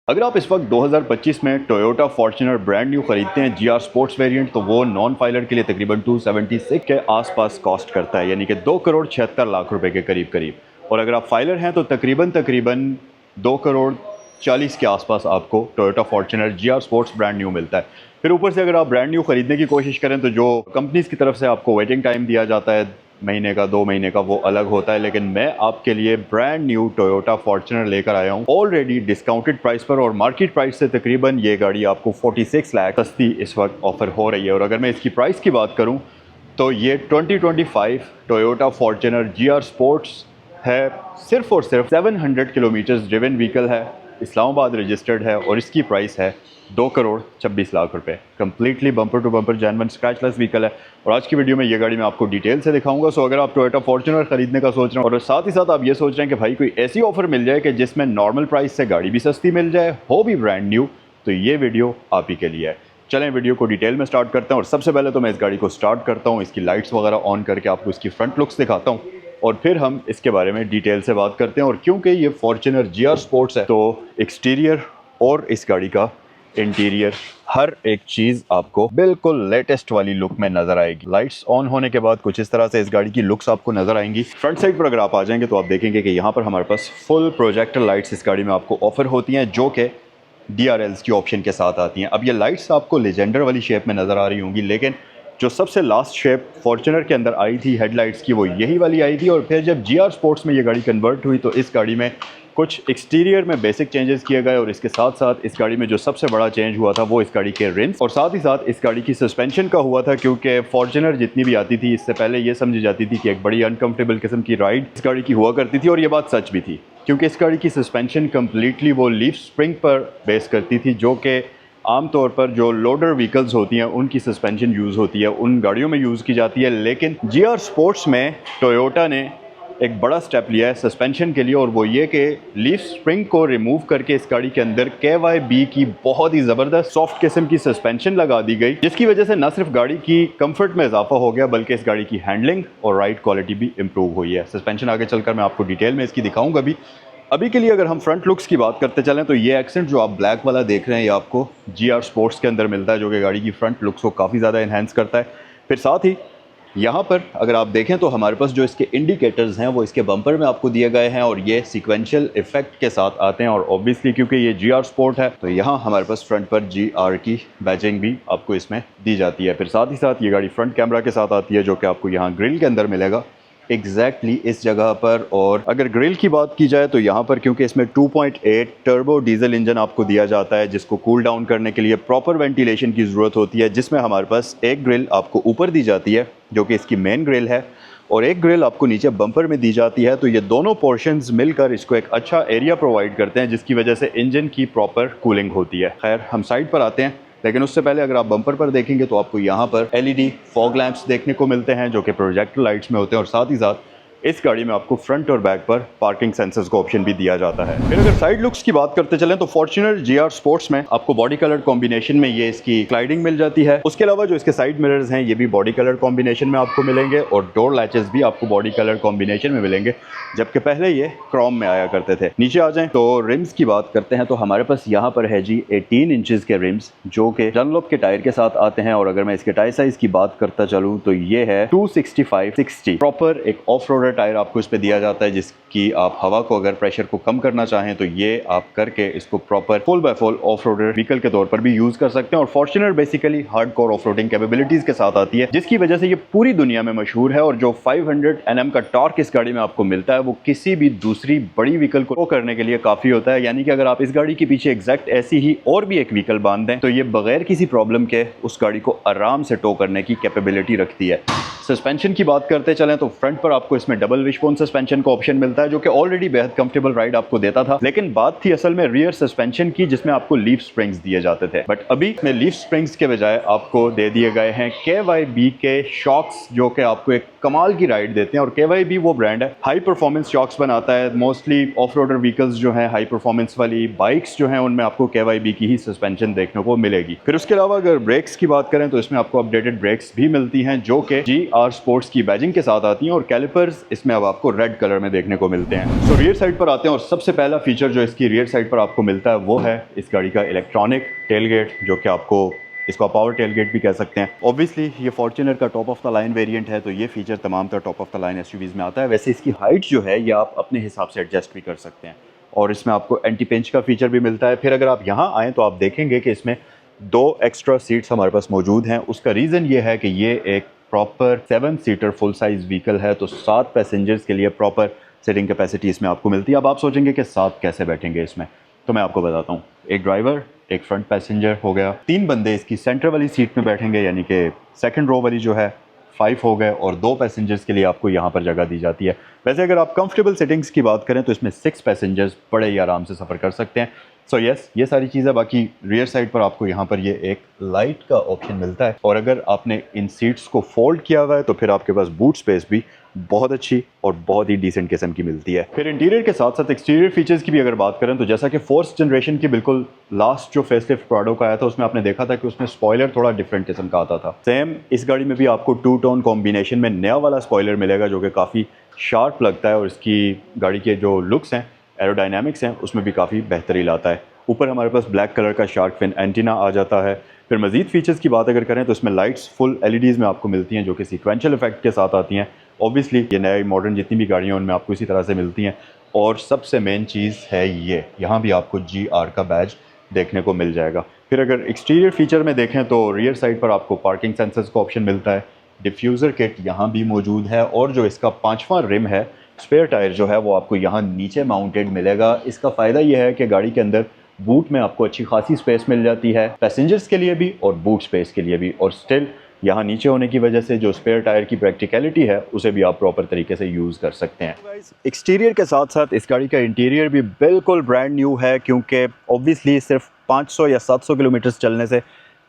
अगर आप इस वक्त 2025 में टोयोटा फॉर्च्यूनर ब्रांड न्यू खरीदते हैं जीआर स्पोर्ट्स वेरिएंट, तो वो नॉन फाइलर के लिए तकरीबन 276 के आसपास कॉस्ट करता है, यानी कि 2 करोड़ 76 लाख रुपए के करीब करीब। और अगर आप फाइलर हैं तो तकरीबन 2 करोड़ 40 के आसपास आपको Toyota Fortuner GR sports brand new मिलता है। फिर ऊपर से अगर आप ब्रांड न्यू खरीदने की कोशिश करें तो जो कंपनीज की तरफ से आपको वेटिंग टाइम दिया जाता है महीने का 2 महीने का, वो अलग होता है। लेकिन मैं आपके लिए ब्रांड न्यू टोयोटा फॉर्च्यूनर लेकर आया हूँ ऑलरेडी डिस्काउंटेड प्राइस पर, और मार्केट प्राइस से तकरीबन ये गाड़ी आपको 46 लाख सस्ती इस वक्त ऑफर हो रही है। और अगर मैं इसकी प्राइस की बात करूँ तो ये 2025 टोयोटा फॉर्च्यूनर जीआर स्पोर्ट्स है, सिर्फ और सिर्फ 700 किलोमीटर्स ड्रिवन व्हीकल है, इस्लामाबाद रजिस्टर्ड है, और इसकी प्राइस है 2 करोड़ 26 लाख रुपए। Completely bumper to bumper genuine scratchless vehicle है। और आज की वीडियो में ये गाड़ी मैं आपको डिटेल से दिखाऊंगा। सो अगर आप टोयोटा फॉर्च्यूनर खरीदने का सोच रहे हैं और साथ ही साथ आप ये सोच रहे हैं कि भाई कोई ऐसी ऑफर मिल जाए कि जिसमें नॉर्मल प्राइस से गाड़ी भी सस्ती मिल जाए, हो भी ब्रांड न्यू, तो ये वीडियो आप ही के लिए है। चलें वीडियो को डिटेल में स्टार्ट करते हैं। और सबसे पहले तो मैं इस गाड़ी को स्टार्ट करता हूँ, इसकी लाइट्स वगैरह ऑन करके आपको इसकी फ्रंट लुक्स दिखाता हूँ, और फिर हम इसके बारे में डिटेल से बात करते हैं। और क्योंकि ये फॉर्च्यूनर जीआर स्पोर्ट्स है तो एक्सटीरियर और इस गाड़ी का इंटीरियर हर एक चीज़ आपको बिल्कुल लेटेस्ट वाली लुक में नजर आएगी। लाइट्स ऑन होने के बाद कुछ इस तरह से इस गाड़ी की लुक्स आपको नजर आएंगी। फ्रंट साइड पर अगर आप आ जाएंगे तो आप देखेंगे कि यहाँ पर हमारे पास फुल प्रोजेक्टर लाइट्स इस गाड़ी में आपको ऑफर होती हैं, जो कि DRLs की ऑप्शन के साथ आती हैं। अब ये लाइट्स आपको लेजेंडर वाली शेप में नज़र आ रही होंगी, लेकिन जो सबसे लास्ट शेप फॉर्च्यूनर के अंदर आई थी हेडलाइट्स की, वो यही वाली आई थी। और फिर जब जीआर स्पोर्ट्स में ये गाड़ी कन्वर्ट हुई तो इस गाड़ी में कुछ एक्सटीरियर में बेसिक चेंजेस किए गए, और इसके साथ साथ इस गाड़ी में जो सबसे बड़ा चेंज हुआ था वो इस गाड़ी के रिम्स और साथ ही साथ इस गाड़ी की सस्पेंशन का हुआ था। क्योंकि फॉर्च्यूनर जितनी भी आती थी इससे पहले ये समझी जाती थी कि एक बड़ी अनकम्फर्टेबल किस्म की राइड इस गाड़ी की हुआ करती थी, और ये बात सच भी थी, क्योंकि इस गाड़ी की सस्पेंशन कम्प्लीटली वो लीफ स्प्रिंग पर बेस करती थी, जो कि आमतौर पर जो लोडर व्हीकल्स होती हैं उनकी सस्पेंशन यूज़ होती है, उन गाड़ियों में यूज़ की जाती है। लेकिन जीआर स्पोर्ट्स में टोयोटा ने एक बड़ा स्टेप लिया है सस्पेंशन के लिए, और वो ये कि लीफ स्प्रिंग को रिमूव करके इस गाड़ी के अंदर KYB की बहुत ही ज़बरदस्त सॉफ्ट किस्म की सस्पेंशन लगा दी गई, जिसकी वजह से न सिर्फ गाड़ी की कंफर्ट में इजाफा हो गया बल्कि इस गाड़ी की हैंडलिंग और राइड क्वालिटी भी इंप्रूव हुई है। सस्पेंशन आगे चलकर मैं आपको डिटेल में इसकी दिखाऊंगा भी। अभी के लिए अगर हम फ्रंट लुक्स की बात करते चलें तो ये एक्सेंट जो आप ब्लैक वाला देख रहे हैं ये आपको जीआर स्पोर्ट्स के अंदर मिलता है, जो कि गाड़ी की फ्रंट लुक्स को काफ़ी ज़्यादा इन्हेंस करता है। फिर साथ ही यहाँ पर अगर आप देखें तो हमारे पास जो इसके इंडिकेटर्स हैं वो इसके बम्पर में आपको दिए गए हैं, और ये सीक्वेंशियल इफेक्ट के साथ आते हैं। और ऑब्वियसली क्योंकि ये जीआर स्पोर्ट है तो यहाँ हमारे पास फ्रंट पर GR की बैजिंग भी आपको इसमें दी जाती है। फिर साथ ही साथ ये गाड़ी फ्रंट कैमरा के साथ आती है, जो कि आपको यहाँ ग्रिल के अंदर मिलेगा एग्जैक्टली इस जगह पर। और अगर ग्रिल की बात की जाए तो यहाँ पर क्योंकि इसमें 2.8 टर्बो डीजल इंजन आपको दिया जाता है, जिसको कूल डाउन करने के लिए प्रॉपर वेंटिलेशन की ज़रूरत होती है, जिसमें हमारे पास एक ग्रिल आपको ऊपर दी जाती है जो कि इसकी मेन ग्रिल है, और एक ग्रिल आपको नीचे बम्पर में दी जाती है। तो ये दोनों पोर्शंस मिलकर इसको एक अच्छा एरिया प्रोवाइड करते हैं, जिसकी वजह से इंजन की प्रॉपर कूलिंग होती है। खैर हम साइड पर आते हैं, लेकिन उससे पहले अगर आप बम्पर पर देखेंगे तो आपको यहाँ पर LED फॉग लैंप्स देखने को मिलते हैं, जो कि प्रोजेक्टर लाइट्स में होते हैं, और साथ ही साथ इस गाड़ी में आपको फ्रंट और बैक पर पार्किंग सेंसर्स का ऑप्शन भी दिया जाता है। फिर अगर साइड लुक्स की बात करते चलें तो फॉर्च्यूनर जीआर स्पोर्ट्स में आपको बॉडी कलर कॉम्बिनेशन में ये इसकी स्लाइडिंग मिल जाती है। उसके अलावा जो इसके साइड मिरर्स हैं ये भी बॉडी कलर कॉम्बिनेशन में आपको मिलेंगे, और डोर लैचेस भी आपको बॉडी कलर कॉम्बिनेशन में मिलेंगे, जबकि पहले ये क्रोम में आया करते थे। नीचे आ जाएं तो रिम्स की बात करते हैं तो हमारे पास यहाँ पर है जी 18 इंचेस के रिम्स, जो कि डनलोप के टायर के साथ आते हैं। और अगर मैं इसके टायर साइज की बात करता चलूँ तो ये है 265/60। प्रॉपर एक ऑफ रोडर टायर आपको इस पे दिया जाता है, जिसकी आप हवा को अगर प्रेशर को कम करना चाहें तो ये आप करके इसको proper full by full off roader vehicle के तौर पर भी यूज कर सकते हैं। और Fortuner basically hardcore off roading capabilities के साथ आती है, जिसकी वजह से ये पूरी दुनिया में मशहूर है। और जो 500 Nm का टॉर्क इस गाड़ी में आपको मिलता है वो किसी भी दूसरी बड़ी व्हीकल को टो करने के लिए काफी होता है। यानी कि अगर आप इस गाड़ी के पीछे एग्जैक्ट ऐसी ही और भी एक व्हीकल बांध दें तो ये बगैर किसी प्रॉब्लम के उस गाड़ी को आराम से टो करने की कैपेबिलिटी रखती है। सस्पेंशन की बात करते चलें तो फ्रंट पर आपको इसमें डबल विशबोन सस्पेंशन का ऑप्शन मिलता है, जो कि ऑलरेडी बेहद कंफर्टेबल राइड आपको देता था। लेकिन बात थी असल में रियर सस्पेंशन की, जिसमें आपको लीफ स्प्रिंग्स दिए जाते थे, बट अभी में लीफ स्प्रिंग्स के बजाय आपको दे दिए गए हैं KYB के शॉक्स, जो कि आपको एक कमाल की राइड देते हैं। और KYB वो ब्रांड है, हाई परफॉर्मेंस शॉक्स बनाता है। मोस्टली ऑफ रोडर व्हीकल्स जो हैं, हाई परफॉर्मेंस वाली बाइक्स जो हैं, उनमें आपको KYB की ही सस्पेंशन देखने को मिलेगी। फिर उसके अलावा अगर ब्रेक्स की बात करें तो इसमें आपको अपडेटेड ब्रेक्स भी मिलती हैं जो कि GR स्पोर्ट्स की बैजिंग के साथ आती हैं, और कैलिपर्स इसमें अब आपको रेड कलर में देखने को मिलते हैं। सो रियर साइड पर आते हैं, और सबसे पहला फीचर जो इसकी रियर साइड पर आपको मिलता है वो है इस गाड़ी का इलेक्ट्रॉनिक टेलगेट, जो कि आपको इसको आप पावर टेलगेट भी कह सकते हैं। ऑब्वियसली ये फॉर्च्यूनर का top of the line variant है, तो ये फीचर तमाम तर top of the line SUVs में आता है। वैसे इसकी हाइट जो है ये आप अपने हिसाब से एडजस्ट भी कर सकते हैं, और इसमें आपको एंटी पिंच का फीचर भी मिलता है। फिर अगर आप यहाँ आएँ तो आप देखेंगे कि इसमें 2 एक्स्ट्रा सीट्स हमारे पास मौजूद हैं। उसका रीज़न ये है कि ये एक proper 7 seater full size vehicle है, तो 7 पैसेंजर्स के लिए प्रॉपर सिटिंग कैपेसिटी इसमें आपको मिलती है। अब आप सोचेंगे कि 7 कैसे बैठेंगे इसमें, तो मैं आपको बताता हूँ। एक ड्राइवर, एक फ्रंट पैसेंजर हो गया, 3 बंदे इसकी सेंटर वाली सीट में बैठेंगे, यानी कि सेकंड रो वाली जो है 5 हो गए, और 2 पैसेंजर्स के लिए आपको यहाँ पर जगह दी जाती है। वैसे अगर आप कंफर्टेबल सिटिंग्स की बात करें तो इसमें 6 पैसेंजर्स बड़े ही आराम से सफ़र कर सकते हैं। सो यस, ये सारी चीज़ें। बाकी रियर साइड पर आपको यहाँ पर ये एक लाइट का ऑप्शन मिलता है, और अगर आपने इन सीट्स को फोल्ड किया हुआ है तो फिर आपके पास बूट स्पेस भी बहुत अच्छी और बहुत ही डिसेंट किस्म की मिलती है। फिर इंटीरियर के साथ साथ एक्सटीरियर फीचर्स की भी अगर बात करें तो जैसा कि 4th जनरेशन की बिल्कुल लास्ट जो फेसलिफ्ट प्राडो का आया था उसमें आपने देखा था कि उसमें स्पॉइलर थोड़ा डिफरेंट किस्म का आता था। सेम इस गाड़ी में भी आपको 2 टोन कॉम्बिनेशन में नया वाला स्पॉइलर मिलेगा, जो कि काफ़ी शार्प लगता है, और इसकी गाड़ी के जो लुक्स हैं, एरोडायनामिक्स हैं, उसमें भी काफ़ी बेहतरी लाता है। ऊपर हमारे पास ब्लैक कलर का शार्क फिन एंटीना आ जाता है। फिर मज़ीद फीचर्स की बात अगर करें तो इसमें लाइट्स फुल LEDs में आपको मिलती हैं, जो कि सीक्वेंशियल इफेक्ट के साथ आती हैं। ऑब्वियसली ये नए मॉडर्न जितनी भी गाड़ियाँ हैं उनमें आपको इसी तरह से मिलती हैं। और सबसे मेन चीज़ है ये, यहाँ भी आपको GR का बैज देखने को मिल जाएगा। फिर अगर एक्सटीरियर फीचर में देखें तो रियर साइड पर आपको पार्किंग सेंसर्स का ऑप्शन मिलता है, डिफ्यूज़र किट यहाँ भी मौजूद है, और जो इसका 5वां रिम है, स्पेयर टायर जो है वो आपको यहाँ नीचे माउंटेड मिलेगा। इसका फ़ायदा ये है कि गाड़ी के अंदर बूट में आपको अच्छी खासी स्पेस मिल जाती है, पैसेंजर्स के लिए भी और बूट स्पेस के लिए भी, और स्टिल यहाँ नीचे होने की वजह से जो स्पेयर टायर की प्रैक्टिकलिटी है उसे भी आप प्रॉपर तरीके से यूज़ कर सकते हैं। एक्सटीरियर के साथ साथ इस गाड़ी का इंटीरियर भी बिल्कुल ब्रांड न्यू है, क्योंकि ऑब्वियसली सिर्फ 500 या 700 किलोमीटर चलने से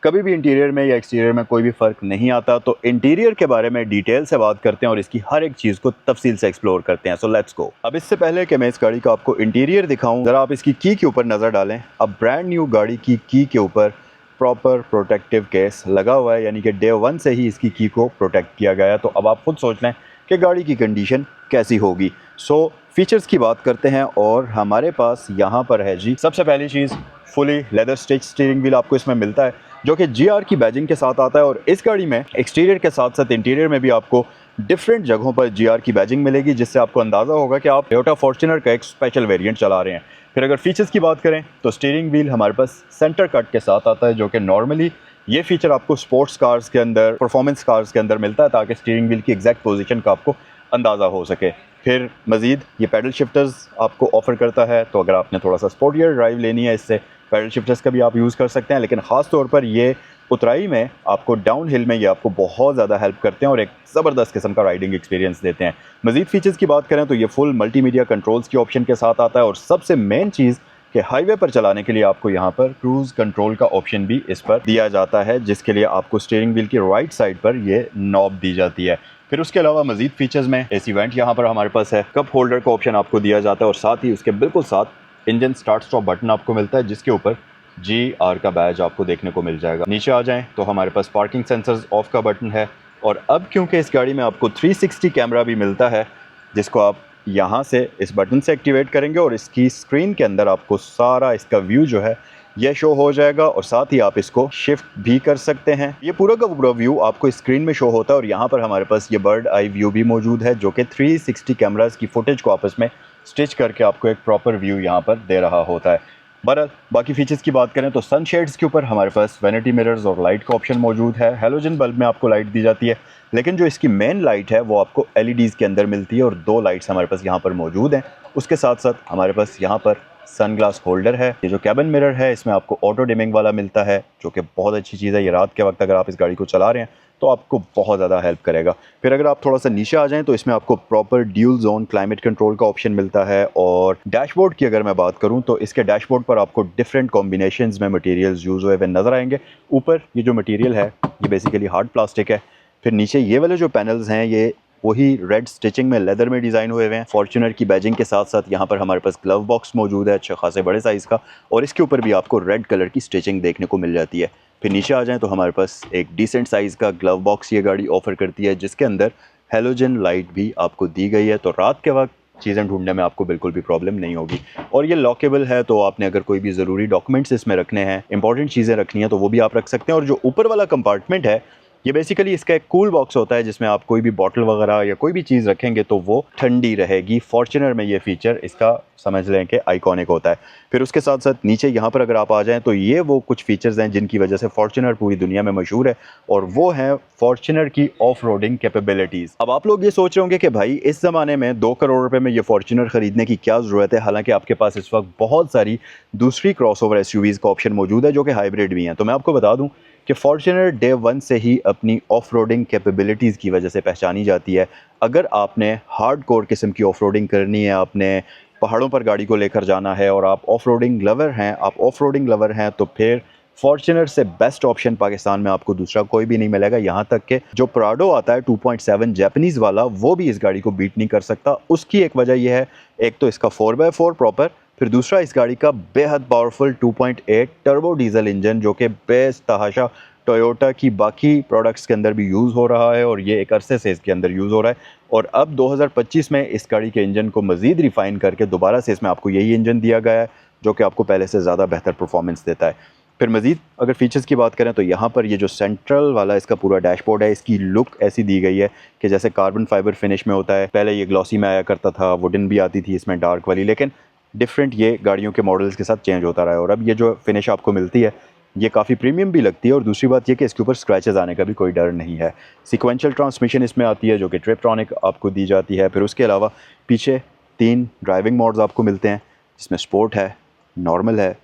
कभी भी इंटीरियर में या एक्सटीरियर में कोई भी फ़र्क नहीं आता। तो इंटीरियर के बारे में डिटेल से बात करते हैं और इसकी हर एक चीज़ को तफसील से एक्सप्लोर करते हैं। So let's go. अब इससे पहले कि मैं इस गाड़ी का आपको इंटीरियर दिखाऊं, ज़रा आप इसकी की के ऊपर नज़र डालें। अब ब्रांड न्यू गाड़ी की के ऊपर प्रॉपर प्रोटेक्टिव केस लगा हुआ है, यानी कि डे 1 से ही इसकी की को प्रोटेक्ट किया गया है। तो अब आप खुद सोच लें कि गाड़ी की कंडीशन कैसी होगी। सो फीचर्स की बात करते हैं, और हमारे पास यहाँ पर है जी सबसे पहली चीज़, fully leather stitch steering wheel आपको इसमें मिलता है, जो कि GR की बैजिंग के साथ आता है। और इस गाड़ी में एक्सटीरियर के साथ साथ इंटीरियर में भी आपको डिफरेंट जगहों पर GR की बैजिंग मिलेगी, जिससे आपको अंदाज़ा होगा कि आप टोयोटा फॉर्च्यूनर का एक स्पेशल वेरिएंट चला रहे हैं। फिर अगर फीचर्स की बात करें तो स्टीयरिंग व्हील हमारे पास सेंटर कट के साथ आता है, जो कि नॉर्मली ये फीचर आपको स्पोर्ट्स कार्स के अंदर, परफॉर्मेंस कार्स के अंदर मिलता है, ताकि स्टीयरिंग व्हील की एग्जैक्ट पोजीशन का आपको अंदाज़ा हो सके। फिर मज़ीद ये पैडल शिफ्टर्स आपको ऑफ़र करता है, तो अगर आपने थोड़ा सा स्पोर्टियर ड्राइव लेनी है इससे, पैडल शिफ्टर्स का भी आप यूज़ कर सकते हैं। लेकिन ख़ास तौर पर ये उतराई में आपको, डाउन हिल में ये आपको बहुत ज़्यादा हेल्प करते हैं और एक ज़बरदस्त किस्म का राइडिंग एक्सपीरियंस देते हैं। मज़ीद फीचर्स की बात करें तो ये फुल मल्टीमीडिया कंट्रोल्स के ऑप्शन के साथ आता है, और सबसे मेन चीज़ कि हाईवे पर चलाने के लिए आपको यहाँ पर क्रूज़ कंट्रोल का ऑप्शन भी इस पर दिया जाता है, जिसके लिए आपको स्टीयरिंग व्हील की राइट साइड पर ये नॉब दी जाती है। फिर उसके अलावा मज़ीद फीचर्स में AC वेंट यहाँ पर हमारे पास है, कप होल्डर का ऑप्शन आपको दिया जाता है, और साथ ही उसके बिल्कुल साथ इंजन स्टार्ट स्टॉप बटन आपको मिलता है, जिसके ऊपर GR का बैज आपको देखने को मिल जाएगा। नीचे आ जाएं तो हमारे पास पार्किंग सेंसर्स ऑफ का बटन है, और अब क्योंकि इस गाड़ी में आपको 360 कैमरा भी मिलता है, जिसको आप यहाँ से इस बटन से एक्टिवेट करेंगे, और इसकी स्क्रीन के अंदर आपको सारा इसका व्यू जो है ये शो हो जाएगा, और साथ ही आप इसको शिफ्ट भी कर सकते हैं। ये पूरा का पूरा व्यू आपको स्क्रीन में शो होता है, और यहाँ पर हमारे पास ये बर्ड आई व्यू भी मौजूद है, जो कि 360 कैमरास की फुटेज को आपस में स्टिच करके आपको एक प्रॉपर व्यू यहाँ पर दे रहा होता है। बहरहाल बाकी फीचर्स की बात करें तो सनशेड्स के ऊपर हमारे पास वैनिटी मिरर्स और लाइट का ऑप्शन मौजूद है। हेलोजन बल्ब में आपको लाइट दी जाती है, लेकिन जो इसकी मेन लाइट है वो आपको LEDs के अंदर मिलती है, और 2 लाइट्स हमारे पास यहाँ पर मौजूद हैं। उसके साथ साथ हमारे पास यहाँ पर सनग्लास होल्डर है। ये जो कैबिन मिरर है इसमें आपको ऑटो डिमिंग वाला मिलता है, जो कि बहुत अच्छी चीज़ है। ये रात के वक्त अगर आप इस गाड़ी को चला रहे हैं तो आपको बहुत ज़्यादा हेल्प करेगा। फिर अगर आप थोड़ा सा नीचे आ जाएं तो इसमें आपको proper dual zone climate control का ऑप्शन मिलता है, और डैशबोर्ड की अगर मैं बात करूं तो इसके डैशबोर्ड पर आपको डिफरेंट कॉम्बिनेशंस में मटेरियल्स यूज़ हुए नज़र आएंगे। ऊपर ये जो मटेरियल है ये बेसिकली हार्ड प्लास्टिक है। फिर नीचे ये वाले जो पैनल्स हैं ये वही रेड स्टिचिंग में लेदर में डिज़ाइन हुए हुए हैं। फॉर्च्यूनर की बैजिंग के साथ साथ यहाँ पर हमारे पास ग्लव बॉक्स मौजूद है अच्छे खासे बड़े साइज़ का, और इसके ऊपर भी आपको रेड कलर की स्टिचिंग देखने को मिल जाती है। फिर नीचे आ जाएँ तो हमारे पास एक डिसेंट साइज़ का ग्लव बॉक्स ये गाड़ी ऑफर करती है, जिसके अंदर हेलोजन लाइट भी आपको दी गई है, तो रात के वक्त चीज़ें ढूंढने में आपको बिल्कुल भी प्रॉब्लम नहीं होगी। और ये लॉकेबल है, तो आपने अगर कोई भी ज़रूरी डॉक्यूमेंट्स इसमें रखने हैं, इंपॉर्टेंट चीज़ें रखनी है, तो वो भी आप रख सकते हैं। और जो ऊपर वाला कंपार्टमेंट है, ये बेसिकली इसका एक कूल बॉक्स होता है, जिसमें आप कोई भी बॉटल वगैरह या कोई भी चीज़ रखेंगे तो वो ठंडी रहेगी। फॉर्च्यूनर में ये फीचर इसका समझ लें कि आइकॉनिक होता है। फिर उसके साथ साथ नीचे यहाँ पर अगर आप आ जाएँ तो ये वो कुछ फीचर्स हैं जिनकी वजह से फॉर्च्यूनर पूरी दुनिया में मशहूर है, और वो है फॉर्च्यूनर की ऑफ रोडिंग कैपेबिलिटीज़। अब आप लोग ये सोच रहे होंगे कि भाई इस ज़माने में 2 करोड़ रुपए में ये फॉर्च्यूनर ख़रीदने की क्या ज़रूरत है, हालांकि आपके पास इस वक्त बहुत सारी दूसरी क्रॉसओवर एसयूवीज़ का ऑप्शन मौजूद है जो कि हाइब्रिड भी हैं। तो मैं आपको बता दूं कि फॉर्च्यूनर डे 1 से ही अपनी ऑफ रोडिंग कैपेबिलिटीज़ की वजह से पहचानी जाती है। अगर आपने हार्ड कोर किस्म की ऑफ रोडिंग करनी है, आपने पहाड़ों पर गाड़ी को लेकर जाना है और आप ऑफ रोडिंग लवर हैं, तो फिर फॉर्च्यूनर से बेस्ट ऑप्शन पाकिस्तान में आपको दूसरा कोई भी नहीं मिलेगा। यहाँ तक कि जो प्राडो आता है 2.7 जैपनीज़ वाला, वो भी इस गाड़ी को बीट नहीं कर सकता। उसकी एक वजह यह है, एक तो इसका 4x4 प्रॉपर, फिर दूसरा इस गाड़ी का बेहद पावरफुल 2.8 टर्बो डीजल इंजन, जो कि बेस तहाशा टोयोटा की बाकी प्रोडक्ट्स के अंदर भी यूज़ हो रहा है, और ये एक अरसे से इसके अंदर यूज़ हो रहा है। और अब 2025 में इस गाड़ी के इंजन को मज़ीद रिफ़ाइन करके दोबारा से इसमें आपको यही इंजन दिया गया है, जो कि आपको पहले से ज़्यादा बेहतर परफॉर्मेंस देता है। फिर मज़ीद अगर फीचर्स की बात करें तो यहाँ पर ये जो सेंट्रल वाला इसका पूरा डैशबोर्ड है, इसकी लुक ऐसी दी गई है कि जैसे कार्बन फाइबर फिनिश में होता है। पहले ये ग्लॉसी में आया करता था, वुडन भी आती थी इसमें डार्क वाली, लेकिन डिफरेंट ये गाड़ियों के मॉडल्स के साथ चेंज होता रहा है। और अब ये जो फिनिश आपको मिलती है ये काफ़ी प्रीमियम भी लगती है, और दूसरी बात ये कि इसके ऊपर स्क्रैचेस आने का भी कोई डर नहीं है। सीक्वेंशियल ट्रांसमिशन इसमें आती है जो कि ट्रिपट्रॉनिक आपको दी जाती है। फिर उसके अलावा पीछे 3 ड्राइविंग मोड्स आपको मिलते हैं, जिसमें स्पोर्ट है, नॉर्मल है,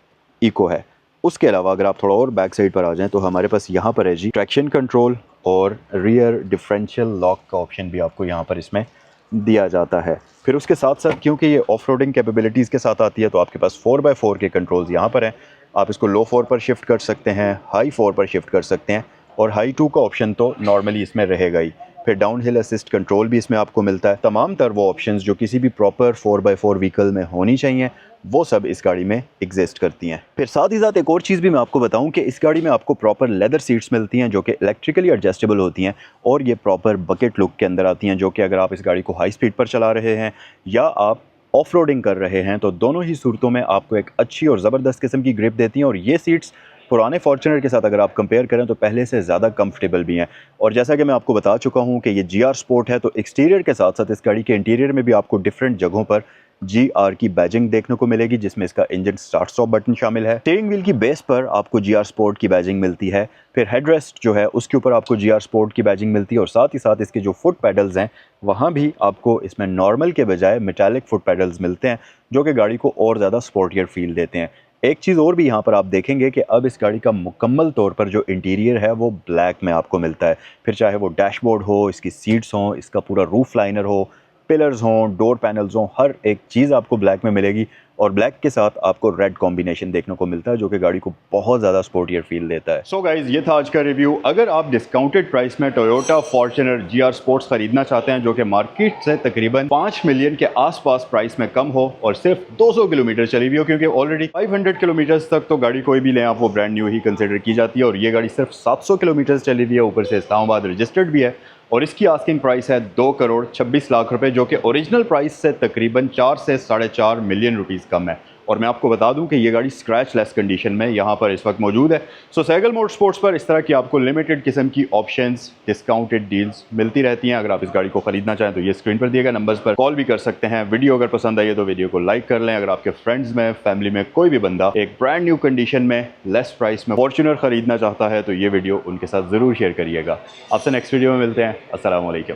इको है। उसके अलावा अगर आप थोड़ा और बैक साइड पर आ जाएं तो हमारे पास यहाँ पर है जी ट्रैक्शन कंट्रोल और रियर डिफरेंशियल लॉक का ऑप्शन भी आपको यहाँ पर इसमें दिया जाता है। फिर उसके साथ साथ क्योंकि ये ऑफ रोडिंग कैपेबिलिटीज़ के साथ आती है, तो आपके पास 4x4 के कंट्रोल्स यहाँ पर हैं। आप इसको लो 4 पर शिफ्ट कर सकते हैं, हाई 4 पर शिफ्ट कर सकते हैं, और हाई 2 का ऑप्शन तो नॉर्मली इसमें रहेगा ही। फिर डाउन हिल असिस्ट कंट्रोल भी इसमें आपको मिलता है। तमाम तर वो ऑप्शंस जो किसी भी प्रॉपर 4x4 व्हीकल में होनी चाहिए, वो सब इस गाड़ी में एग्जिस्ट करती हैं। फिर साथ ही साथ एक और चीज़ भी मैं आपको बताऊं कि इस गाड़ी में आपको प्रॉपर लेदर सीट्स मिलती हैं जो कि इलेक्ट्रिकली एडजस्टेबल होती हैं, और ये प्रॉपर बकेट लुक के अंदर आती हैं, जो कि अगर आप इस गाड़ी को हाई स्पीड पर चला रहे हैं या आप ऑफ रोडिंग कर रहे हैं, तो दोनों ही सूरतों में आपको एक अच्छी और ज़बरदस्त किस्म की ग्रिप देती हैं। और ये सीट्स पुराने फॉर्च्यूनर के साथ अगर आप कंपेयर करें तो पहले से ज़्यादा कंफर्टेबल भी हैं। और जैसा कि मैं आपको बता चुका हूं कि ये GR स्पोर्ट है, तो एक्सटीरियर के साथ साथ इस गाड़ी के इंटीरियर में भी आपको डिफरेंट जगहों पर GR की बैजिंग देखने को मिलेगी, जिसमें इसका इंजन स्टार्ट स्टॉप बटन शामिल है। स्टीयरिंग व्हील की बेस पर आपको GR स्पोर्ट की बैजिंग मिलती है। फिर हेडरेस्ट जो है उसके ऊपर आपको GR स्पोर्ट की बैजिंग मिलती है, और साथ ही साथ इसके जो फुट पैडल्स हैं वहाँ भी आपको इसमें नॉर्मल के बजाय मेटालिक फुट पैडल्स मिलते हैं, जो कि गाड़ी को और ज़्यादा स्पोर्टियर फील देते हैं। एक चीज़ और भी यहाँ पर आप देखेंगे कि अब इस गाड़ी का मुकम्मल तौर पर जो इंटीरियर है वो ब्लैक में आपको मिलता है। फिर चाहे वो डैशबोर्ड हो, इसकी सीट्स हों, इसका पूरा रूफ लाइनर हो, पिलर्स हों, डोर पैनल्स हों, हर एक चीज़ आपको ब्लैक में मिलेगी। और ब्लैक के साथ आपको रेड कॉम्बिनेशन देखने को मिलता है, जो कि गाड़ी को बहुत ज़्यादा स्पोर्टियर फील देता है। सो गाइज, ये था आज का रिव्यू। अगर आप डिस्काउंटेड प्राइस में टोयोटा फॉर्च्यूनर GR स्पोर्ट्स खरीदना चाहते हैं, जो कि मार्केट से तकरीबन 5 मिलियन के आसपास प्राइस में कम हो और सिर्फ 200 किलोमीटर चली हुई हो, क्योंकि ऑलरेडी 500 किलोमीटर्स तक तो गाड़ी कोई भी लें आप वो ब्रांड न्यू ही कंसिडर की जाती है, और ये गाड़ी सिर्फ 700 किलोमीटर चली हुई है, ऊपर से इस्लामाबाद रजिस्टर्ड भी है, और इसकी आस्किंग प्राइस है 2 करोड़ 26 लाख रुपए, जो कि ओरिजिनल प्राइस से तकरीबन 4 से 4.5 मिलियन रुपीस कम है। और मैं आपको बता दूं कि ये गाड़ी स्क्रैच लेस कंडीशन में यहाँ पर इस वक्त मौजूद है। सो सैगल मोटरस्पोर्ट्स पर इस तरह की आपको लिमिटेड किस्म की ऑप्शंस, डिस्काउंटेड डील्स मिलती रहती हैं। अगर आप इस गाड़ी को खरीदना चाहें तो ये स्क्रीन पर दिए गए नंबर्स पर कॉल भी कर सकते हैं। वीडियो अगर पसंद आई है तो वीडियो को लाइक कर लें। अगर आपके फ्रेंड्स में, फैमिली में कोई भी बंदा एक ब्रांड न्यू कंडीशन में लेस प्राइस में फॉर्च्यूनर खरीदना चाहता है तो ये वीडियो उनके साथ ज़रूर शेयर करिएगा। आपसे नेक्स्ट वीडियो में मिलते हैं। अस्सलाम वालेकुम।